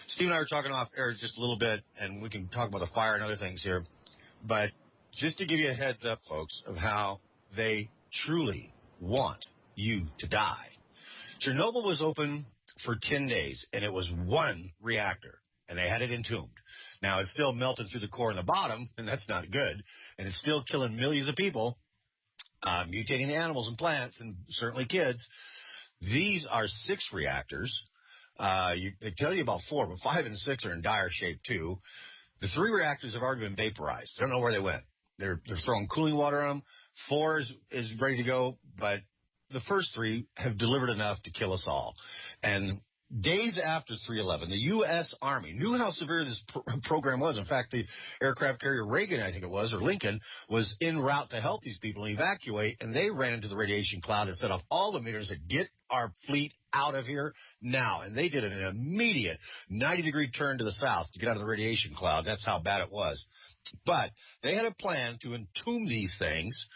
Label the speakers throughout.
Speaker 1: Steve and I were talking off air just a little bit, and we can talk about the fire and other things here. But just to give you a heads up, folks, of how they truly want you to die. Chernobyl was open for 10 days, and it was one reactor, and they had it entombed. Now, it's still melted through the core and the bottom, and that's not good, and it's still killing millions of people, mutating animals and plants, and certainly kids. These are 6 reactors. They tell you about 4, but 5 and 6 are in dire shape, too. The 3 reactors have already been vaporized. I don't know where they went. They're throwing cooling water on them. 4 is ready to go, but the first 3 have delivered enough to kill us all. And days after 3/11, the U.S. Army knew how severe this program was. In fact, the aircraft carrier Reagan, I think it was, or Lincoln, was en route to help these people evacuate, and they ran into the radiation cloud and set off all the meters and get our fleet out of here now. And they did an immediate 90-degree turn to the south to get out of the radiation cloud. That's how bad it was. But they had a plan to entomb these things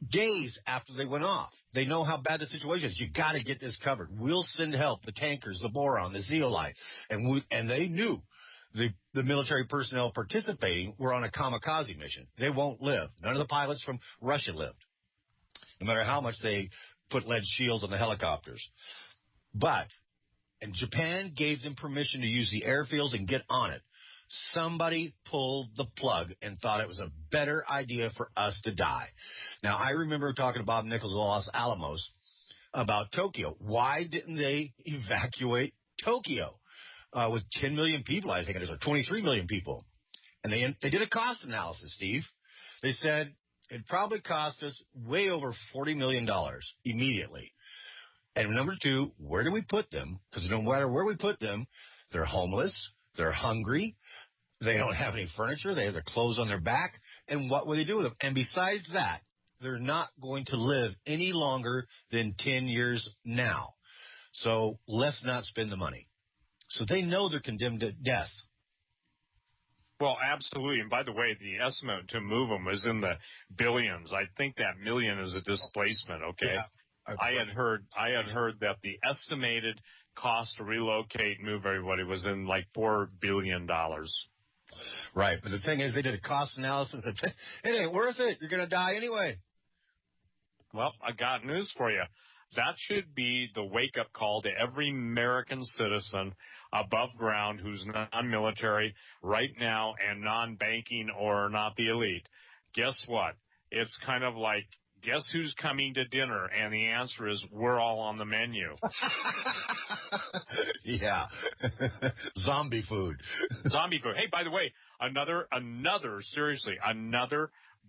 Speaker 1: days after they went off. They know how bad the situation is. You got to get this covered. We'll send help, the tankers, the boron, the zeolite. And they knew the military personnel participating were on a kamikaze mission. They won't live. None of the pilots from Russia lived, no matter how much they put lead shields on the helicopters. And Japan gave them permission to use the airfields and get on it. Somebody pulled the plug and thought it was a better idea for us to die. Now, I remember talking to Bob Nichols of Los Alamos about Tokyo. Why didn't they evacuate Tokyo with 10 million people, I think it is, or 23 million people? And they did a cost analysis, Steve. They said it probably cost us way over $40 million immediately. And number 2, where do we put them? Because no matter where we put them, they're homeless. They're hungry. They don't have any furniture. They have their clothes on their back. And what will they do with them? And besides that, they're not going to live any longer than 10 years now. So let's not spend the money. So they know they're condemned to death.
Speaker 2: Well, absolutely. And by the way, the estimate to move them is in the billions. I think that million is a displacement, okay? Yeah. I had heard that the estimated cost to relocate and move everybody was in like $4 billion.
Speaker 1: Right. But the thing is, they did a cost analysis. It ain't worth it. You're going to die anyway.
Speaker 2: Well, I got news for you. That should be the wake-up call to every American citizen above ground who's non-military right now and non-banking or not the elite. Guess what? It's kind of like, guess who's coming to dinner? And the answer is, we're all on the menu.
Speaker 1: Yeah. Zombie food.
Speaker 2: Zombie food. Hey, by the way, another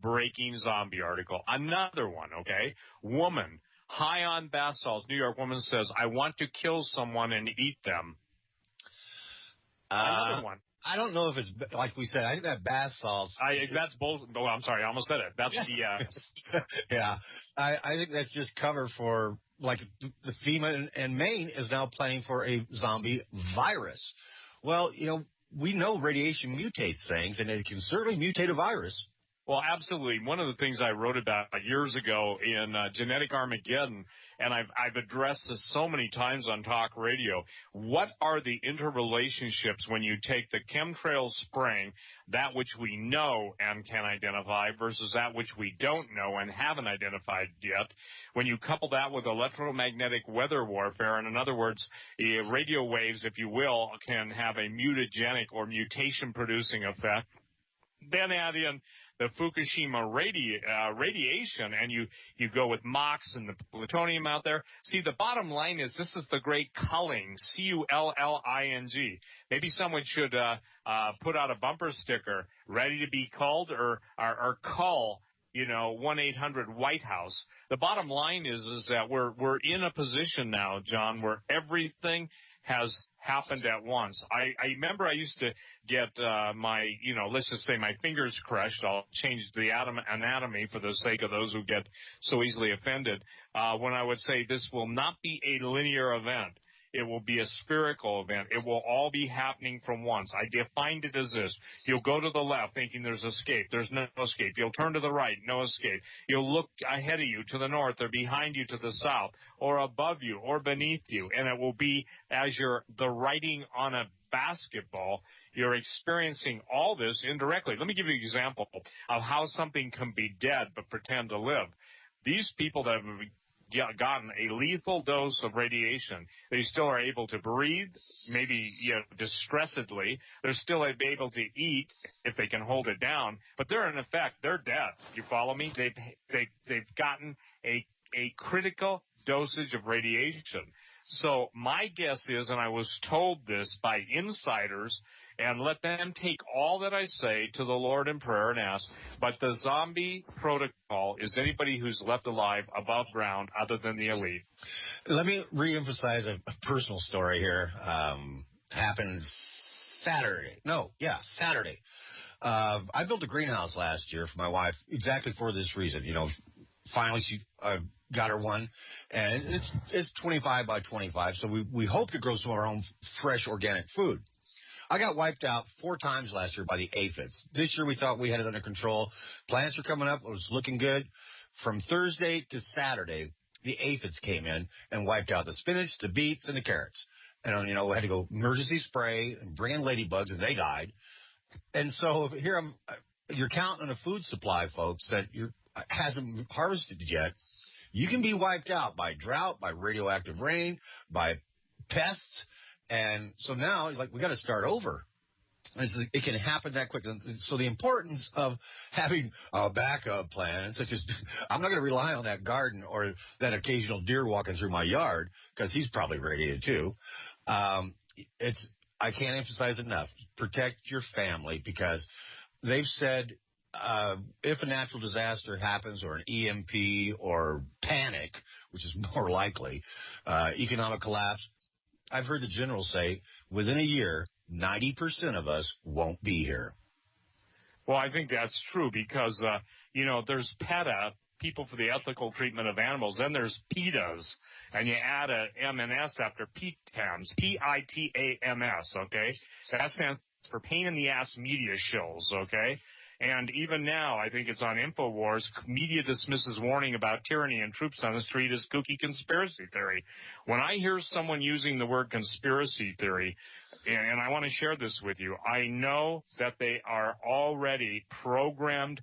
Speaker 2: breaking zombie article. Another one, okay? Woman, high on bath salts. New York woman says, I want to kill someone and eat them. Another one.
Speaker 1: I don't know if it's, like we said, I think that bath salts.
Speaker 2: That's both. Oh, I'm sorry. I almost said it. That's BS.
Speaker 1: Yeah. I think that's just cover for, like, the FEMA and Maine is now planning for a zombie virus. Well, we know radiation mutates things, and it can certainly mutate a virus.
Speaker 2: Well, absolutely. One of the things I wrote about years ago in Genetic Armageddon, and I've addressed this so many times on talk radio, what are the interrelationships when you take the chemtrail spraying, that which we know and can identify, versus that which we don't know and haven't identified yet? When you couple that with electromagnetic weather warfare, and in other words, radio waves, if you will, can have a mutagenic or mutation-producing effect. Then add in the Fukushima radiation, and you go with MOX and the plutonium out there. See, the bottom line is this is the great culling, C-U-L-L-I-N-G. Maybe someone should put out a bumper sticker, ready to be culled, or call 1-800-White House. The bottom line is that we're in a position now, John, where everything has happened at once. I remember I used to get let's just say my fingers crushed. I'll change the anatomy for the sake of those who get so easily offended. When I would say this will not be a linear event. It will be a spherical event. It will all be happening from once. I defined it as this. You'll go to the left thinking there's escape. There's no escape. You'll turn to the right. No escape. You'll look ahead of you to the north or behind you to the south or above you or beneath you. And it will be as the writing on a basketball. You're experiencing all this indirectly. Let me give you an example of how something can be dead but pretend to live. These people that have gotten a lethal dose of radiation, they still are able to breathe, maybe distressedly. They're still able to eat if they can hold it down, but they're in effect, they're dead. You follow me? They've gotten a critical dosage of radiation. So my guess is, and I was told this by insiders, and let them take all that I say to the Lord in prayer and ask, but the zombie protocol is anybody who's left alive above ground other than the elite.
Speaker 1: Let me reemphasize a personal story here. Happened Saturday. Saturday. I built a greenhouse last year for my wife exactly for this reason. Finally she got her one, and it's 25 by 25, so we hope to grow some of our own fresh organic food. I got wiped out 4 times last year by the aphids. This year we thought we had it under control. Plants are coming up. It was looking good. From Thursday to Saturday, the aphids came in and wiped out the spinach, the beets, and the carrots. And, we had to go emergency spray and bring in ladybugs, and they died. And so here you're counting on a food supply, folks, that hasn't harvested yet. You can be wiped out by drought, by radioactive rain, by pests. And so now he's like, we got to start over. And it can happen that quick. So the importance of having a backup plan, such as I'm not going to rely on that garden or that occasional deer walking through my yard because he's probably radiated too. I can't emphasize enough. Protect your family because they've said if a natural disaster happens or an EMP or panic, which is more likely, economic collapse, I've heard the general say within a year, 90% of us won't be here.
Speaker 2: Well, I think that's true because, there's PETA, people for the ethical treatment of animals. Then there's PETAs, and you add a M&S after PTAMS, P-I-T-A-M-S, okay? That stands for pain in the ass media shows, okay? And even now, I think it's on InfoWars, media dismisses warning about tyranny and troops on the street as kooky conspiracy theory. When I hear someone using the word conspiracy theory, and I want to share this with you, I know that they are already programmed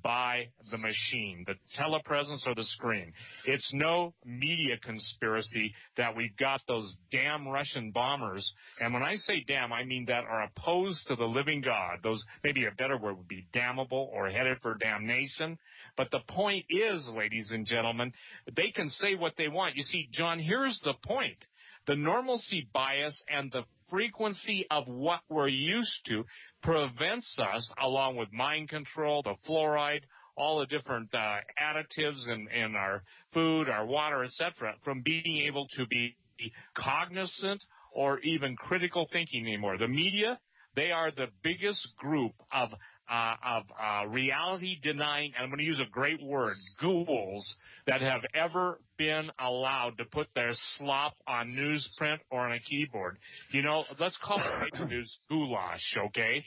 Speaker 2: by the machine, the telepresence or the screen. It's no media conspiracy that we've got those damn Russian bombers, and when I say damn, I mean that are opposed to the living God. Those, maybe a better word would be damnable or headed for damnation. But the point is, ladies and gentlemen, they can say what they want. You see, John, here's the point. The normalcy bias and the frequency of what we're used to prevents us, along with mind control, the fluoride, all the different additives in our food, our water, etc., from being able to be cognizant or even critical thinking anymore. The media, they are the biggest group of reality denying, and I'm going to use a great word, ghouls, that have ever been allowed to put their slop on newsprint or on a keyboard. Let's call it fake news goulash, okay?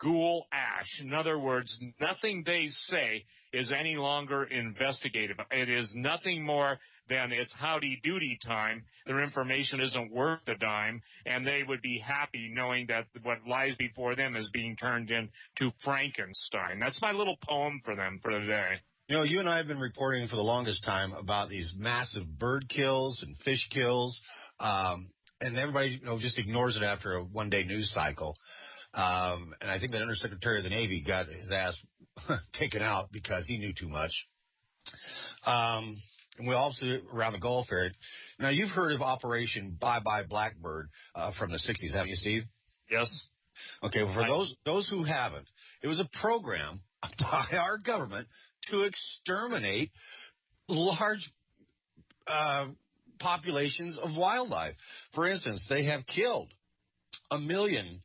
Speaker 2: Ghoul-ash. In other words, nothing they say is any longer investigative. It is nothing more than it's howdy-doody time. Their information isn't worth a dime, and they would be happy knowing that what lies before them is being turned into Frankenstein. That's my little poem for them for today.
Speaker 1: You and I have been reporting for the longest time about these massive bird kills and fish kills, and everybody just ignores it after a one-day news cycle. And I think that Undersecretary of the Navy got his ass taken out because he knew too much. And we also around the Gulf area. Now, you've heard of Operation Bye Bye Blackbird from the 60s, haven't you, Steve?
Speaker 2: Yes.
Speaker 1: Okay, well, for those who haven't, it was a program by our government to exterminate large populations of wildlife. For instance, they have killed 1 million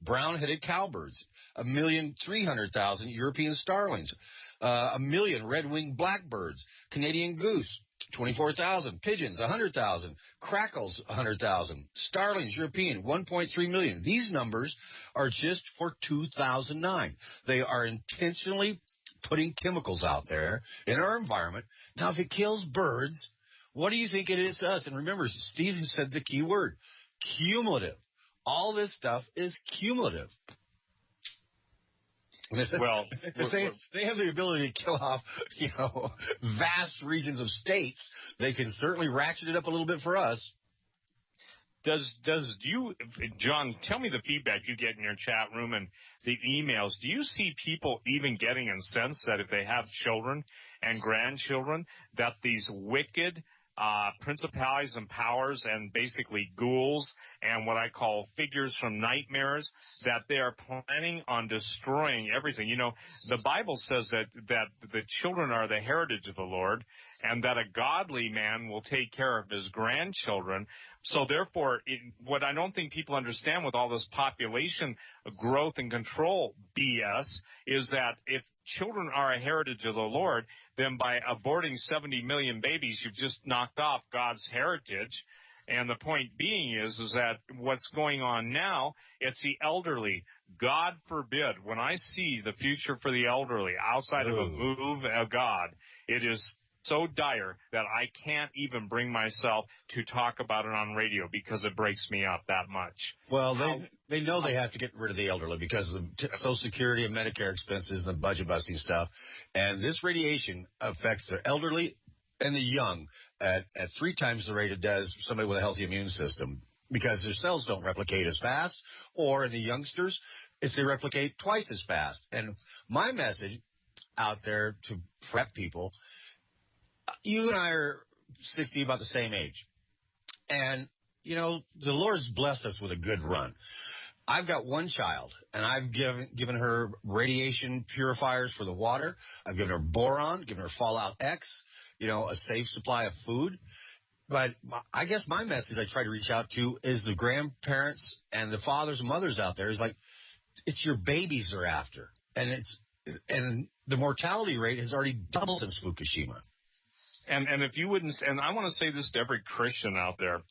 Speaker 1: brown-headed cowbirds, 1,300,000 European starlings, 1 million red-winged blackbirds, Canadian goose, 24,000. Pigeons, 100,000. Crackles, 100,000. Starlings, European, 1.3 million. These numbers are just for 2009. They are intentionally putting chemicals out there in our environment. Now, if it kills birds, what do you think it is to us? And remember, Steve said the key word, cumulative. All this stuff is cumulative.
Speaker 2: Well,
Speaker 1: they have the ability to kill off, vast regions of states. They can certainly ratchet it up a little bit for us.
Speaker 2: John, tell me the feedback you get in your chat room and the emails. Do you see people even getting a sense that if they have children and grandchildren, that these wicked principalities and powers and basically ghouls and what I call figures from nightmares, that they are planning on destroying everything? The Bible says that the children are the heritage of the Lord, and that a godly man will take care of his grandchildren. So therefore, what I don't think people understand with all this population growth and control BS is that if children are a heritage of the Lord, then by aborting 70 million babies, you've just knocked off God's heritage. And the point being is that what's going on now, it's the elderly. God forbid, when I see the future for the elderly outside of a move of God, it is so dire that I can't even bring myself to talk about it on radio because it breaks me up that much.
Speaker 1: Well, they know they have to get rid of the elderly because of the Social Security and Medicare expenses and the budget busting stuff. And this radiation affects the elderly and the young at 3 times the rate it does somebody with a healthy immune system, because their cells don't replicate as fast, or in the youngsters, they replicate twice as fast. And my message out there to prep people, you and I are 60, about the same age. And, the Lord's blessed us with a good run. I've got one child, and I've given her radiation purifiers for the water. I've given her boron, given her Fallout X, a safe supply of food. But I guess my message I try to reach out to is the grandparents and the fathers and mothers out there is like, it's your babies they're after. And the mortality rate has already doubled since Fukushima.
Speaker 2: And if you wouldn't, and I want to say this to every Christian out there,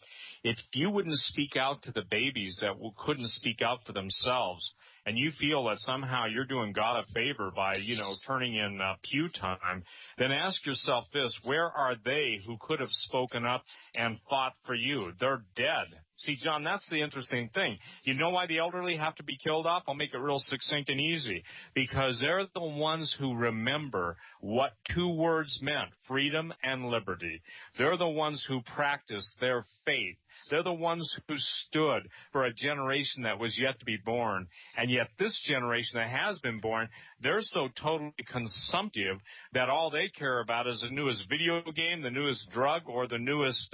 Speaker 2: if you wouldn't speak out to the babies that couldn't speak out for themselves, and you feel that somehow you're doing God a favor by, turning in pew time, then ask yourself this: where are they who could have spoken up and fought for you? They're dead. See, John, that's the interesting thing. You know why the elderly have to be killed off? I'll make it real succinct and easy. Because they're the ones who remember what 2 words meant, freedom and liberty. They're the ones who practiced their faith. They're the ones who stood for a generation that was yet to be born. And yet this generation that has been born, they're so totally consumptive that all they care about is the newest video game, the newest drug, or the newest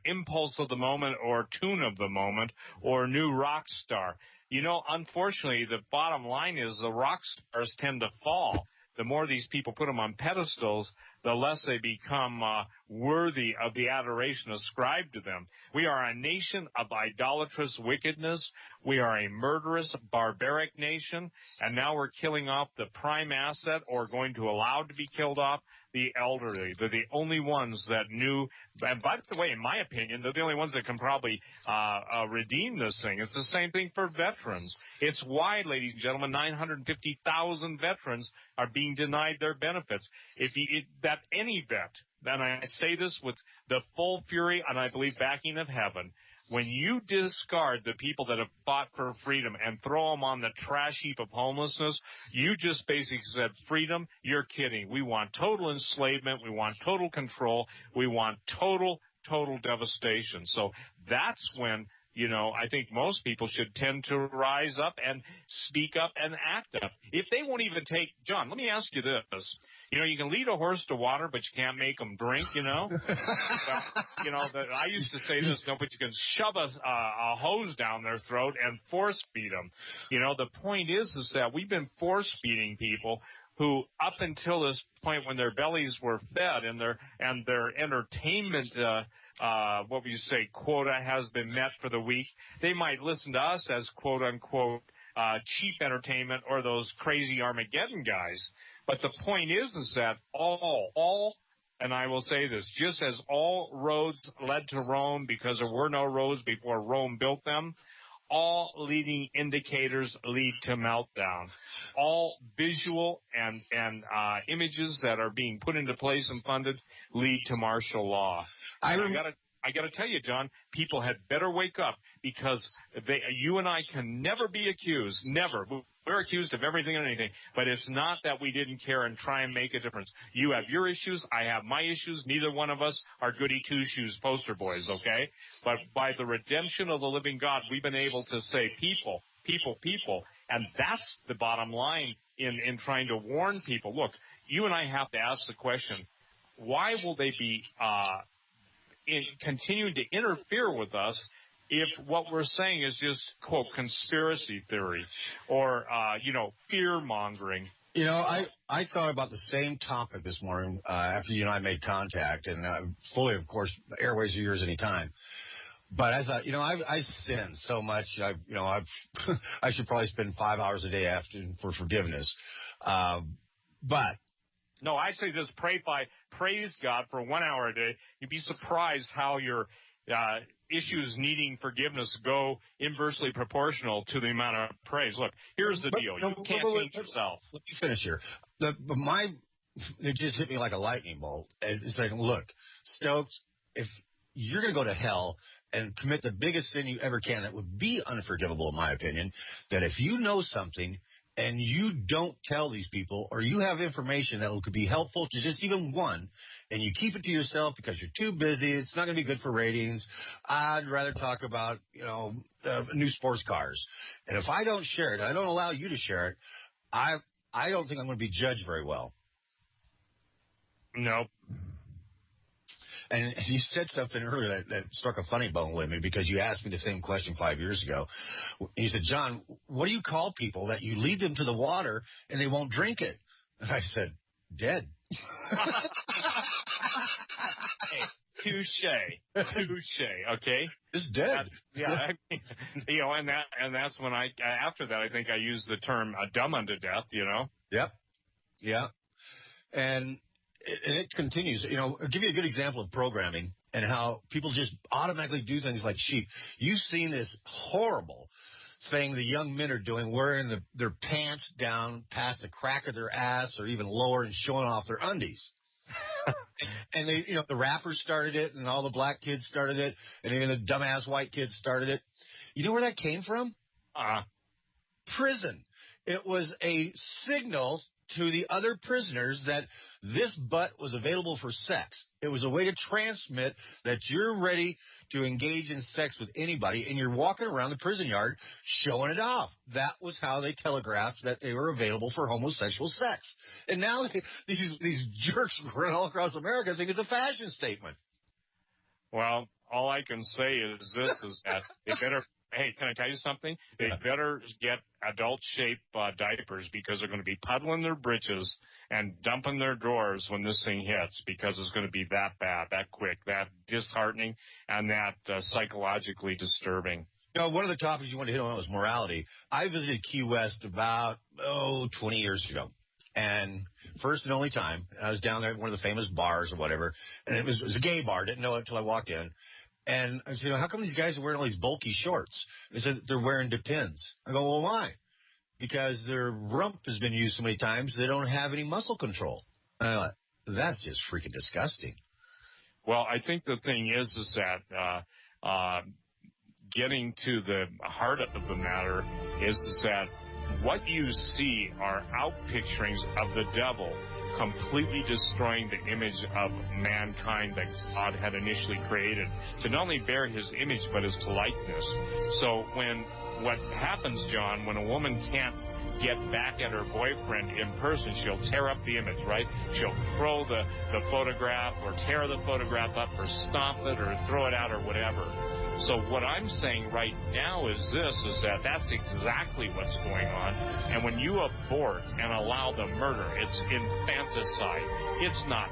Speaker 2: impulse of the moment, or tune of the moment, or new rock star. Unfortunately, the bottom line is the rock stars tend to fall. The more these people put them on pedestals, the less they become worthy of the adoration ascribed to them. We are a nation of idolatrous wickedness. We are a murderous, barbaric nation, and now we're killing off the prime asset, or going to allow to be killed off, the elderly. They're the only ones that knew. And by the way, in my opinion, they're the only ones that can probably redeem this thing. It's the same thing for veterans. It's why, ladies and gentlemen, 950,000 veterans are being denied their benefits. That any vet, and I say this with the full fury and I believe backing of heaven, when you discard the people that have fought for freedom and throw them on the trash heap of homelessness, you just basically said, freedom, you're kidding. We want total enslavement. We want total control. We want total devastation. So that's when, I think most people should tend to rise up and speak up and act up. If they won't even take, John, let me ask you this. You can lead a horse to water, but you can't make them drink, Well, I used to say this, but you can shove a hose down their throat and force feed them. The point is that we've been force feeding people who, up until this point when their bellies were fed and their entertainment, what would you say, quota has been met for the week, they might listen to us as quote unquote cheap entertainment, or those crazy Armageddon guys. But the point is that all and I will say this, just as all roads led to Rome because there were no roads before Rome built them, all leading indicators lead to meltdown. All visual and images that are being put into place and funded lead to martial law. I got to tell you, John, people had better wake up, because you and I can never be accused, never. We're accused of everything and anything, but it's not that we didn't care and try and make a difference. You have your issues, I have my issues. Neither one of us are goody two-shoes poster boys, okay? But by the redemption of the living God, we've been able to say people, and that's the bottom line in trying to warn people. Look, you and I have to ask the question, why will they be continuing to interfere with us if what we're saying is just, quote, conspiracy theory or, fear-mongering?
Speaker 1: I thought about the same topic this morning after you and I made contact, and fully, of course, the airways are yours anytime. But I thought, I sin so much. I should probably spend 5 hours a day asking for forgiveness. But
Speaker 2: no, I say this: praise God for 1 hour a day. You'd be surprised how your issues needing forgiveness go inversely proportional to the amount of praise. Look, here's the deal: you can't change yourself.
Speaker 1: Let me finish here. It just hit me like a lightning bolt. It's like, look, Stokes, if you're going to go to hell and commit the biggest sin you ever can, that would be unforgivable, in my opinion, that if you know something and you don't tell these people, or you have information that could be helpful to just even one, and you keep it to yourself because you're too busy, it's not going to be good for ratings. I'd rather talk about, new sports cars. And if I don't share it, I don't allow you to share it, I don't think I'm going to be judged very well.
Speaker 2: Nope.
Speaker 1: And you said something earlier that struck a funny bone with me, because you asked me the same question 5 years ago. You said, John, what do you call people that you lead them to the water and they won't drink it? And I said, dead.
Speaker 2: Hey, touche, okay?
Speaker 1: It's dead.
Speaker 2: And that's when after that, I think I used the term dumb unto death,
Speaker 1: Yep. Yeah. And it continues. I'll give you a good example of programming and how people just automatically do things like sheep. You've seen this horrible thing the young men are doing, wearing their pants down past the crack of their ass or even lower and showing off their undies. And they, the rappers started it, and all the black kids started it, and even the dumbass white kids started it. You know where that came from? Prison. It was a signal to the other prisoners that this butt was available for sex. It was a way to transmit that you're ready to engage in sex with anybody, and you're walking around the prison yard showing it off. That was how they telegraphed that they were available for homosexual sex. And now these jerks run all across America think it's a fashion statement.
Speaker 2: Well, all I can say is this, is that they better... Hey, can I tell you something? They better get adult-shaped diapers, because they're going to be puddling their britches and dumping their drawers when this thing hits, because it's going to be that bad, that quick, that disheartening, and that psychologically disturbing.
Speaker 1: One of the topics you wanted to hit on was morality. I visited Key West about, 20 years ago. And first and only time, I was down there at one of the famous bars or whatever, and it was a gay bar. Didn't know it until I walked in. And I said, how come these guys are wearing all these bulky shorts? They said they're wearing Depends. I go, well, why? Because their rump has been used so many times, they don't have any muscle control. And I thought, that's just freaking disgusting.
Speaker 2: Well, I think the thing is that getting to the heart of the matter is that what you see are outpicturings of the devil, completely destroying the image of mankind that God had initially created, to not only bear his image but his likeness. So what happens, John, when a woman can't get back at her boyfriend in person, she'll tear up the image, right? She'll throw the photograph, or tear the photograph up, or stomp it, or throw it out, or whatever. So what I'm saying right now is that's exactly what's going on. And when you abort and allow the murder, it's infanticide. It's not.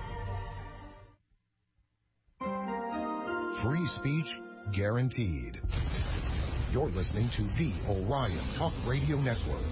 Speaker 3: Free speech guaranteed. You're listening to the Orion Talk Radio Network.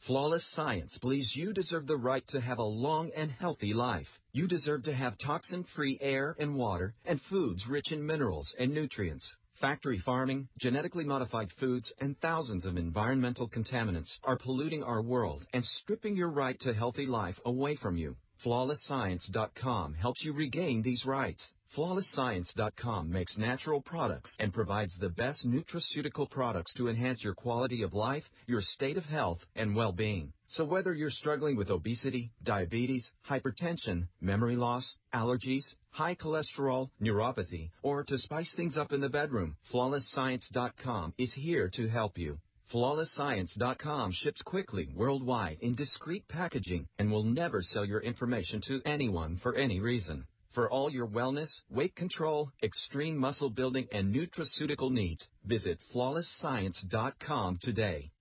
Speaker 4: Flawless Science believes you deserve the right to have a long and healthy life. You deserve to have toxin-free air and water and foods rich in minerals and nutrients. Factory farming, genetically modified foods, and thousands of environmental contaminants are polluting our world and stripping your right to healthy life away from you. FlawlessScience.com helps you regain these rights. FlawlessScience.com makes natural products and provides the best nutraceutical products to enhance your quality of life, your state of health, and well-being. So whether you're struggling with obesity, diabetes, hypertension, memory loss, allergies, high cholesterol, neuropathy, or to spice things up in the bedroom, FlawlessScience.com is here to help you. FlawlessScience.com ships quickly worldwide in discreet packaging and will never sell your information to anyone for any reason. For all your wellness, weight control, extreme muscle building, and nutraceutical needs, visit FlawlessScience.com today.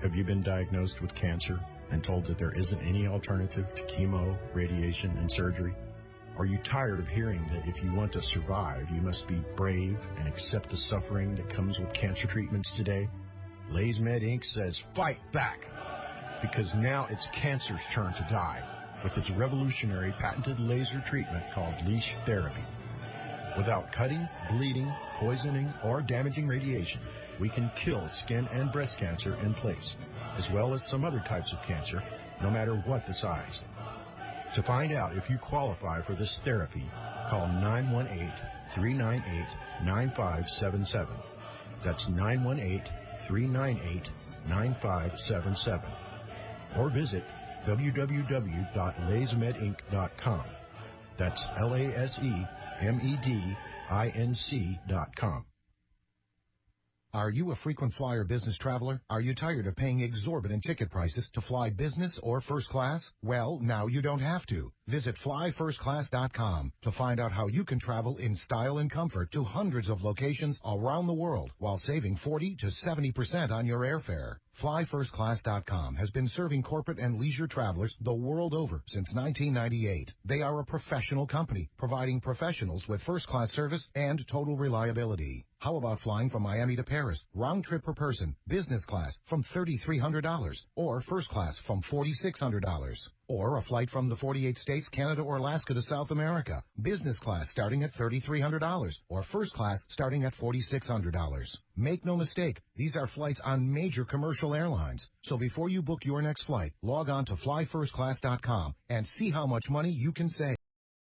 Speaker 5: Have you been diagnosed with cancer and told that there isn't any alternative to chemo, radiation, and surgery? Are you tired of hearing that if you want to survive, you must be brave and accept the suffering that comes with cancer treatments today? LaserMed Inc. says fight back, because now it's cancer's turn to die with its revolutionary patented laser treatment called leash therapy. Without cutting, bleeding, poisoning, or damaging radiation, we can kill skin and breast cancer in place, as well as some other types of cancer, no matter what the size. To find out if you qualify for this therapy, call 918-398-9577. That's 918-398-9577. Or visit www.lasermedinc.com. That's LaserMedinc.com.
Speaker 3: Are you a frequent flyer business traveler? Are you tired of paying exorbitant ticket prices to fly business or first class? Well, now you don't have to. Visit flyfirstclass.com to find out how you can travel in style and comfort to hundreds of locations around the world while saving 40 to 70% on your airfare. FlyFirstClass.com has been serving corporate and leisure travelers the world over since 1998. They are a professional company providing professionals with first-class service and total reliability. How about flying from Miami to Paris, round trip per person, business class from $3,300, or first class from $4,600? Or a flight from the 48 states, Canada, or Alaska to South America, business class starting at $3,300, or first class starting at $4,600. Make no mistake, these are flights on major commercial airlines. So before you book your next flight, log on to flyfirstclass.com and see how much money you can save.